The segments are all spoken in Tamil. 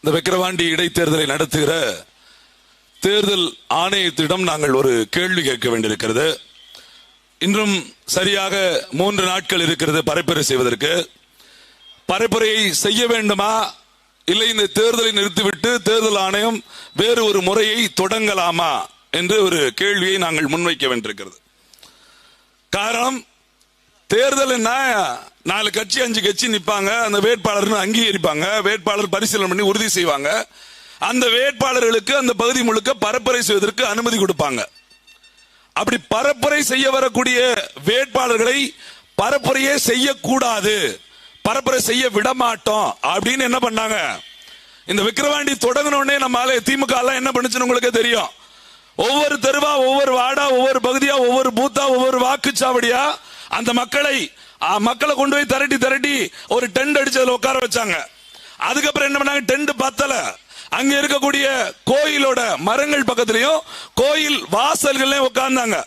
இந்த விக்கிரவாண்டி இடைத்தேர்தலை நடத்துகிற தேர்தல் ஆணையத்திடம் நாங்கள் ஒரு கேள்வி கேட்க வேண்டியிருக்கிறது. இன்றும் சரியாக 3 நாட்கள் இருக்கிறது பரப்புரை செய்வதற்கு. பரப்புரையை செய்ய வேண்டுமா, இல்லை இந்த தேர்தலை நிறுத்திவிட்டு தேர்தல் ஆணையம் வேறு ஒரு முறையை தொடங்கலாமா என்று ஒரு கேள்வியை நாங்கள் முன்வைக்க வேண்டியிருக்கிறது. காரணம், தேர்தல் என்ன, 4 கட்சி 5 கட்சி நிற்பாங்க, அந்த வேட்பாளர் அங்கீகரிப்பாங்க, வேட்பாளர் பரிசீலனை பண்ணி உறுதி செய்வாங்க, அந்த வேட்பாளர்களுக்கு அந்த பகுதி முழுக்க பரப்புரை செய்வதற்கு அனுமதி கொடுப்பாங்க. அப்படி பரப்புரை செய்ய வரக்கூடிய வேட்பாளர்களை பரப்புரையே செய்யக்கூடாது, பரப்புரை செய்ய விடமாட்டோம் அப்படின்னு என்ன பண்ணாங்க. இந்த விக்கிரவாண்டி தொடங்கினோடனே நம்ம திமுக எல்லாம் என்ன பண்ணுச்சுன்னு உங்களுக்கு தெரியும். ஒவ்வொரு தெருவா, ஒவ்வொரு வார்டா, ஒவ்வொரு பகுதியா, ஒவ்வொரு பூத்தா, ஒவ்வொரு வாக்குச்சாவடியா அந்த மக்களை கொண்டு போய் திரட்டி ஒரு டென்ட் அடிச்சு அதுல உட்கார வச்சாங்க. அதுக்கப்புறம் என்ன பண்ணாங்க, டென்ட் பத்தல, அங்க இருக்கக்கூடிய கோயிலோட மரங்கள் பக்கத்திலையும் கோயில் வாசல்கள்லயும் உட்கார்ந்தாங்க.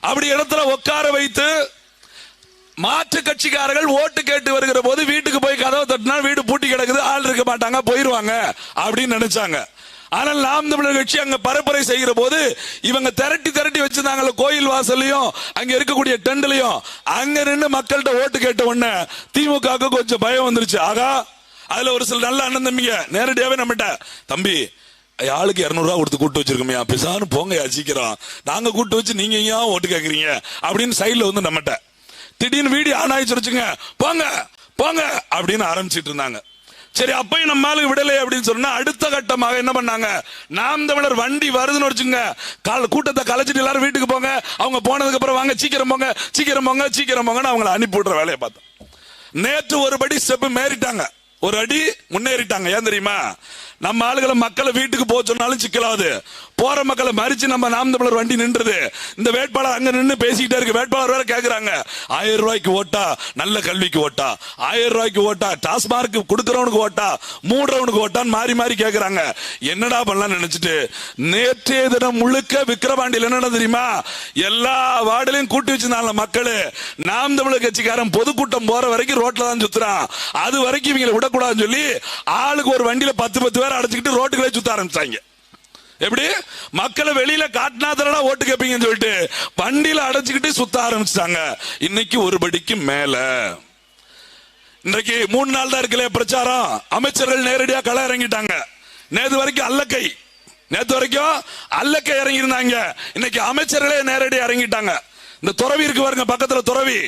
அப்படி இடத்துல உட்கார வைத்து மாற்று கட்சிக்காரர்கள் ஓட்டு கேட்டு வருகிற போது வீட்டுக்கு போய் கதவை தட்டினா வீடு பூட்டி கிடக்குது, ஆள் இருக்க மாட்டாங்க, போயிருவாங்க அப்படின்னு நினைச்சாங்க. ஆனால் நாம் தமிழர் கட்சி அங்க பரப்புரை செய்கிற போது இவங்க திரட்டி வச்சிருந்தாங்க கோயில் வாசல்லையும் அங்க இருக்கக்கூடிய டெண்ட்லயும். அங்க நின்று மக்கள்கிட்ட ஓட்டு கேட்ட உடனே திமுக கொஞ்சம் பயம் வந்துருச்சு. ஆகா, அதுல ஒரு சில நல்ல அண்ணன் தம்பிங்க நேரடியாவே நம்மகிட்ட, தம்பி ஆளுக்கு 200 ரூபா கொடுத்து கூட்டு வச்சிருக்கோமே, பிசான்னு போங்க சீக்கிரம், நாங்க கூட்டு வச்சு நீங்க ஏன் ஓட்டு கேக்குறீங்க அப்படின்னு சைட்ல வந்து நம்மகிட்ட திடீர்னு வீடியோ ஆன் ஆயிடுச்சு வச்சுங்க, போங்க போங்க அப்படின்னு ஆரம்பிச்சிட்டு இருந்தாங்க. சரி, அப்பயும் நம்ம ஆளுக்கு விடலை அப்படின்னு சொன்னா அடுத்த கட்டமாக என்ன பண்ணாங்க, நாம் தமிழர் வண்டி வருதுன்னு வச்சுங்க, கூட்டத்தை கலைச்சிட்டு எல்லாரும் வீட்டுக்கு போங்க, அவங்க போனதுக்கு அப்புறம் வாங்க சீக்கிரம் போங்க சீக்கிரம் போங்க சீக்கிரம் போங்கன்னு அவங்களை அனுப்பி விடுற வேலையை பார்த்தோம். நேற்று ஒரு படி ஸ்டெப் மேறிட்டாங்க, ஒரு அடி முன்னேறிட்டாங்க. ஏன் தெரியுமா, நம்ம ஆளுகளை மக்களை வீட்டுக்கு போக சொன்னாலும் சிக்கலாது, போற மக்களை மறிச்சு நம்ம நாம் தமிழர் வண்டி நின்றுது. இந்த வேட்பாளர் அங்க நின்று பேசிக்கிட்டே இருக்கு, வேட்பாளர் வேற கேக்குறாங்க 1000 ரூபாய்க்கு ஓட்டா, நல்ல கல்விக்கு ஓட்டா, 1000 ரூபாய்க்கு ஓட்டா, டாஸ்மார்க் கொடுக்கறவனுக்கு ஓட்டா, மூடுறவனுக்கு ஓட்டான்னு மாறி கேக்குறாங்க. என்னடா பண்ணலாம் நினைச்சிட்டு நேற்றைய தினம் முழுக்க விக்கிரவாண்டியில் என்ன தெரியுமா, எல்லா வார்டிலையும் கூட்டி வச்சிருந்தாங்க மக்களு. நாம் தமிழர் கட்சிக்காரன் பொதுக்கூட்டம் போற வரைக்கும் ரோட்ல தான் சுத்துறான், அது வரைக்கும் இவங்களை விடக்கூடாதுன்னு சொல்லி ஆளுக்கு ஒரு வண்டியில 10 பேர் அடைச்சுக்கிட்டு ரோட்டுகளே சுத்த ஆரம்பிச்சாங்க. எப்படி மக்களை வெளியில காட்டினா ஓட்டு கேட்பீங்கன்னு சொல்லிட்டு வண்டியில அடைச்சுக்கிட்டு சுத்த ஆரம்பிச்சாங்க. இன்னைக்கு ஒரு படிக்கு மேல, இன்றைக்கு 3 நாள் தான் இருக்கல பிரச்சாரம், அமைச்சர்கள் நேரடியா கள இறங்கிட்டாங்க. நேத்து வரைக்கும் அல்லக்கை இறங்கி இருந்தாங்க, இன்னைக்கு அமைச்சர்களே நேரடியா இறங்கிட்டாங்க. இந்த துறவி இருக்கு பாருங்க பக்கத்துல துறவி,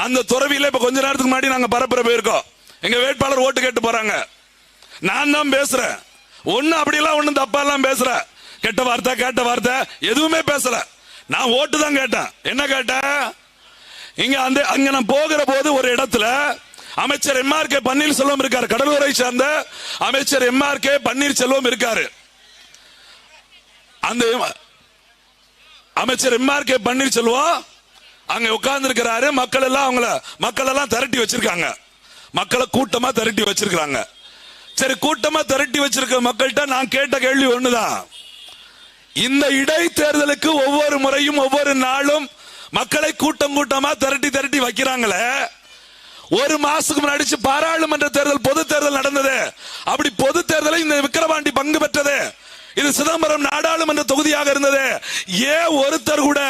அந்த துறவியில இப்ப கொஞ்ச நேரத்துக்கு முன்னாடி நாங்க பரப்புரை போயிருக்கோம். எங்க வேட்பாளர் ஓட்டு கேட்டு போறாங்க, நான் தான் பேசுறேன், அப்படியெல்லாம் ஒண்ணும் தப்பா எல்லாம் பேசுற, கெட்ட வார்த்தை கேட்ட வார்த்தை எதுவுமே பேசல, நான் ஓட்டு தான் கேட்டேன். என்ன கேட்டேன், அங்க நான் போகிற போது ஒரு இடத்துல அமைச்சர் MRK பன்னீர்செல்வம் இருக்காரு, கடலூரை சேர்ந்த அமைச்சர் MRK பன்னீர்செல்வம் இருக்காரு. அந்த அமைச்சர் MRK பன்னீர்செல்வம் அங்க உட்கார்ந்து இருக்கிறாரு. மக்கள் எல்லாம் திரட்டி வச்சிருக்காங்க, மக்களை கூட்டமா திரட்டி வச்சிருக்காங்க. சரி, கூட்டமா திரட்டி வச்சிருக்க மக்கள்கிட்ட நான் கேட்ட கேள்வி ஒண்ணுதான், இந்த இடைத்தேர்தலுக்கு ஒவ்வொரு முறையும் ஒவ்வொரு நாளும் மக்களை கூட்டமா திரட்டி வைக்கிறாங்களே, ஒரு மாசத்துக்கு முன்னாடி பாராளுமன்ற தேர்தல் பொது தேர்தல் நடந்தது, அப்படி பொது தேர்தலை இந்த விக்கிரவாண்டி பங்கு பெற்றது, இது சிதம்பரம் நாடாளுமன்ற தொகுதியாக இருந்தது, ஏன் ஒருத்தர் கூட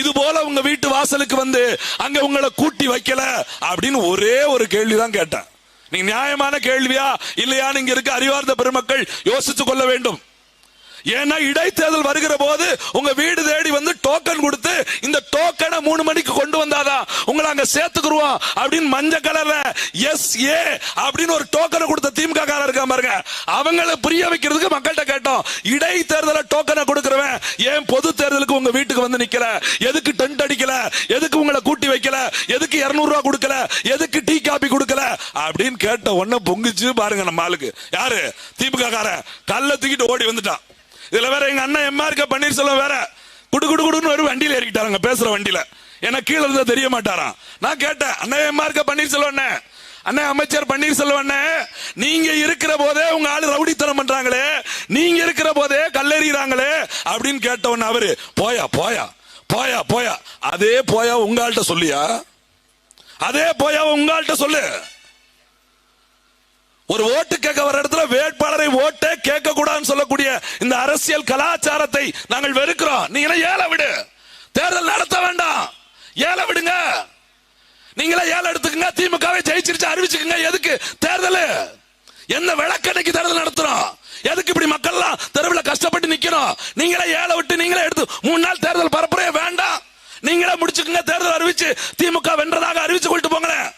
இது போல உங்க வீட்டு வாசலுக்கு வந்து அங்க உங்களை கூட்டி வைக்கல அப்படின்னு ஒரே ஒரு கேள்விதான் கேட்டேன். நீங்க நியாயமான கேள்வியா இல்லையா இங்க இருக்க அறிவார்ந்த பெருமக்கள் யோசித்துக் கொள்ள வேண்டும். ஏன்னா இடைத்தேர்தல் வருகிற போது உங்க வீடு தேடி வந்து டோக்கன் கொடுத்து இந்த டோக்கனை 3 மணிக்கு கொண்டு வந்தாதான் உங்களை அங்க சேர்த்துக்குருவோம் அப்படின்னு மஞ்சள் கலர்ல SA அப்படின்னு ஒரு டோக்கனை கொடுத்த திமுக காரர் இருக்கா பாருங்க, அவங்களை புரிய வைக்கிறதுக்கு மக்கள்கிட்ட கேட்டோம், இடைத்தேர்தல டோக்கனை கொடுக்கிறவன் ஏன் பொது தேர்தலுக்கு உங்க வீட்டுக்கு வந்து நிக்கல, எதுக்கு டென்ட் அடிக்கல, எதுக்கு உங்களை கூட்டி வைக்கல, எதுக்கு 200 ரூபாய் கொடுக்கல, எதுக்கு டீ காபி கொடுக்கல அப்படின்னு கேட்ட உடனே பொங்குச்சு பாருங்க நம்ம ஆளுக்கு. யாரு, திமுக காரன் கல்ல தூக்கிட்டு ஓடி வந்துட்டான். இதுல வேற எங்க அண்ணன் MRK பன்னீர்செல்வம் வேற குடுன்னு ஒரு வண்டியில ஏறிக்கிட்டாங்க, பேசுற வண்டியில, எனக்கு கீழே இருந்தா தெரிய மாட்டாராம். நான் கேட்டேன், அண்ணன் MRK பன்னீர்செல்வம் அண்ணன் அமைச்சர் பன்னீர்செல்வம், நீங்க இருக்கிற போதே உங்க ஆளு ரவுடித்தனம் பண்றாங்களே, நீங்க இருக்கிற போதே கல்லெறிறாங்களே அப்படின்னு கேட்ட உடனே அவரு போயா போயா போயா போயா, அதே போயா உங்க ஆள்கிட்ட சொல்லியா, அதே போயா உங்க ஆள்கிட்ட சொல்லு, ஒரு ஓட்டு கேட்க வர இடத்துல வேட்பாளரை ஓட்டே கேட்க கூடாதுன்னு சொல்லக்கூடிய இந்த அரசியல் கலாச்சாரத்தை நாங்கள் வெறுக்கிறோம். நீங்க ஏழை விடு, தேர்தல் நடத்த வேண்டாம், ஏழை விடுங்க. நீங்களே ஏழை எடுத்துக்கங்க, திமுகவை ஜெயிச்சிருச்சு அறிவிச்சுக்கங்க. எதுக்கு தேர்தல்? எந்த விளக்கணைக்கு தேர்தல் நடத்துறோம்? எதுக்கு இப்படி மக்கள் எல்லாம் தெருவில் கஷ்டப்பட்டு நிக்கணும்? நீங்களே ஏழை விட்டு நீங்களே எடுத்து 3 நாள் தேர்தல் பரப்புரையே வேண்டாம், நீங்களே முடிச்சுக்கங்க. தேர்தல் அறிவிச்சு திமுக வென்றதாக அறிவிச்சு கொண்டு போங்களேன்.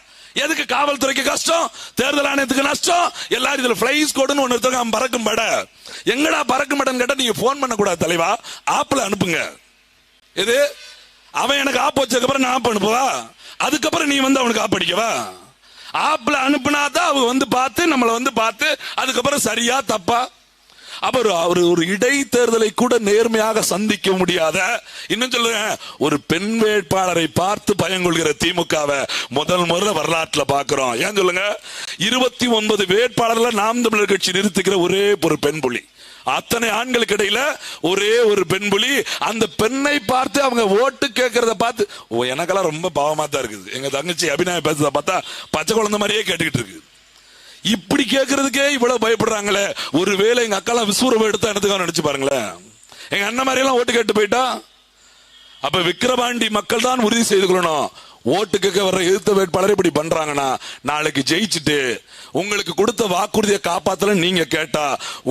எதுக்கு காவல்துறைக்கு கஷ்டம், தேர்தல் ஆணையத்துக்கு நஷ்டம்? எல்லாரும் இதுல பிளைஸ் கோடுன்னு ஒன்னு எடுத்து பறக்கும் பட. எங்கடா பறக்கும் படன்னு கேட்டா நீங்க போன் பண்ண கூடாது தலைவா, ஆப்ல அனுப்புங்க. இது அவன் எனக்கு ஆப் வச்சதுக்கு அப்புறம் நான் ஆப் அனுப்புவா? அதுக்கப்புறம் நீ வந்து அவனுக்கு ஆப் அடிக்கவா? ஆப்ல அனுப்புனாதான் அவங்க வந்து பார்த்து நம்மளை வந்து பார்த்து அதுக்கப்புறம் சரியா தப்பா. அப்ப ஒரு இடைத்தேர்தலை கூட நேர்மையாக சந்திக்க முடியாத, இன்னும் சொல்லுங்க, ஒரு பெண் வேட்பாளரை பார்த்து பயங்கொள்கிற திமுகவை முதல்ல வரலாற்றுல பாக்குறோம். ஏன் சொல்லுங்க, 29 வேட்பாளர்கள் நாம் தமிழர் கட்சி நிறுத்துகிற ஒரே ஒரு பெண் புலி. அத்தனை ஆண்களுக்கு இடையில ஒரே ஒரு பெண் புலி. அந்த பெண்ணை பார்த்து அவங்க ஓட்டு கேட்கறத பார்த்து எனக்கெல்லாம் ரொம்ப பாவமா தான் இருக்குது. எங்க தங்கச்சி அபிநய பேசுறத பார்த்தா பச்சை குழந்தை மாதிரியே கேட்டுக்கிட்டு இருக்கு. இப்படி கேட்கறதுக்கே இவ்வளவு பயப்படுறாங்களே. ஒருவேளை எங்க அக்காலாம் விஸ்வரூபம் எடுத்தா என்னத்துக்காக நினைச்சு பாருங்களேன். எங்க அண்ணன் மாதிரி எல்லாம் ஓட்டு கேட்டு போயிட்டா, அப்ப விக்கிரவாண்டி மக்கள் தான் உறுதி செய்து கொள்ளணும். ஓட்டு கேட்க வர்ற எதிர்த்த வேட்பாளர் இப்படி பண்றாங்கன்னா, நாளைக்கு ஜெயிச்சுட்டு உங்களுக்கு கொடுத்த வாக்குறுதியை காப்பாத்தல நீங்க கேட்டா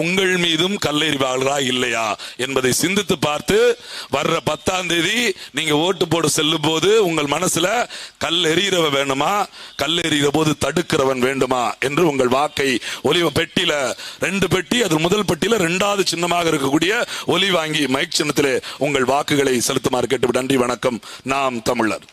உங்கள் மீதும் கல்லெறிவாளரா இல்லையா என்பதை சிந்தித்து பார்த்து வர்ற 10ஆம் தேதி நீங்க ஓட்டு போட செல்லும் போது உங்கள் மனசுல கல் எறிகிறவன் வேண்டுமா, கல் எறிகிற போது தடுக்கிறவன் வேண்டுமா என்று உங்கள் வாக்கை ஒலிவ பெட்டியில 2 பெட்டி, அது முதல் பெட்டியில 2வது சின்னமாக இருக்கக்கூடிய ஒலி வாங்கி மைக் சின்னத்திலே உங்கள் வாக்குகளை செலுத்துமாறு கேட்டு நன்றி. வணக்கம். நாம் தமிழர்.